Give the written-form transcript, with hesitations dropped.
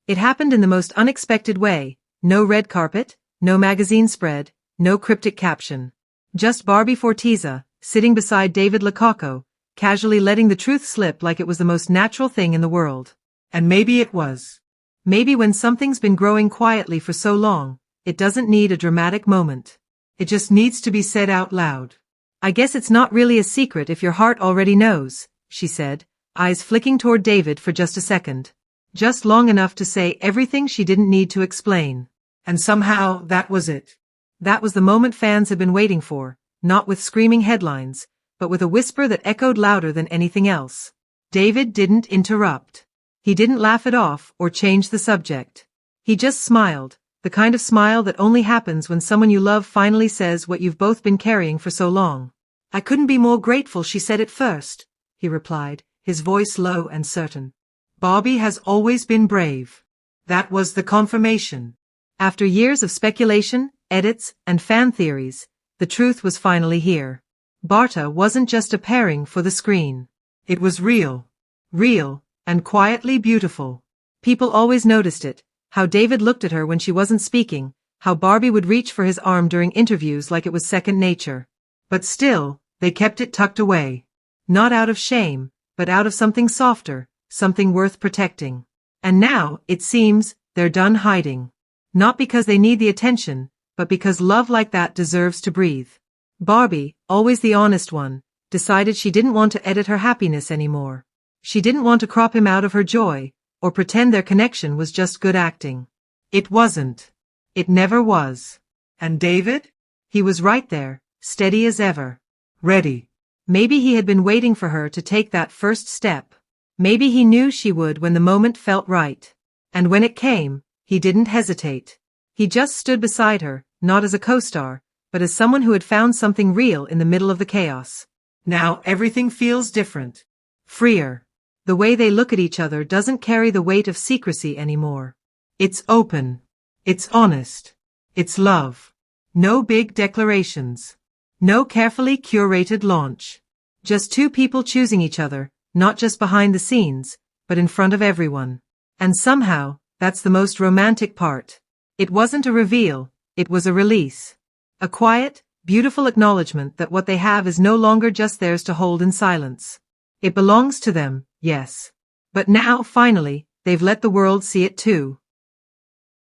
It happened in the most unexpected way. No red carpet, no magazine spread, no cryptic caption. Just Barbie Forteza, sitting beside David Licauco, casually letting the truth slip like it was the most natural thing in the world. And maybe it was. Maybe when something's been growing quietly for so long, it doesn't need a dramatic moment. It just needs to be said out loud. I guess it's not really a secret if your heart already knows, she said, eyes flicking toward David for just a second. Just long enough to say everything she didn't need to explain. And somehow, that was it. That was the moment fans had been waiting for, not with screaming headlines, but with a whisper that echoed louder than anything else. David didn't interrupt. He didn't laugh it off or change the subject. He just smiled, the kind of smile that only happens when someone you love finally says what you've both been carrying for so long. I couldn't be more grateful she said it first, he replied, his voice low and certain. Barbie has always been brave. That was the confirmation. After years of speculation, edits, and fan theories, the truth was finally here. BarDa wasn't just a pairing for the screen. It was real. Real, and quietly beautiful. People always noticed it, how David looked at her when she wasn't speaking, how Barbie would reach for his arm during interviews like it was second nature. But still, they kept it tucked away. Not out of shame, but out of something softer, something worth protecting. And now, it seems, they're done hiding. Not because they need the attention, but because love like that deserves to breathe. Barbie, always the honest one, decided she didn't want to edit her happiness anymore. She didn't want to crop him out of her joy, or pretend their connection was just good acting. It wasn't. It never was. And David? He was right there, steady as ever. Ready. Maybe he had been waiting for her to take that first step. Maybe he knew she would when the moment felt right. And when it came, he didn't hesitate. He just stood beside her, not as a co-star, but as someone who had found something real in the middle of the chaos. Now everything feels different. Freer. The way they look at each other doesn't carry the weight of secrecy anymore. It's open. It's honest. It's love. No big declarations. No carefully curated launch. Just two people choosing each other, not just behind the scenes, but in front of everyone. And somehow, that's the most romantic part. It wasn't a reveal, it was a release. A quiet, beautiful acknowledgement that what they have is no longer just theirs to hold in silence. It belongs to them, yes. But now, finally, they've let the world see it too.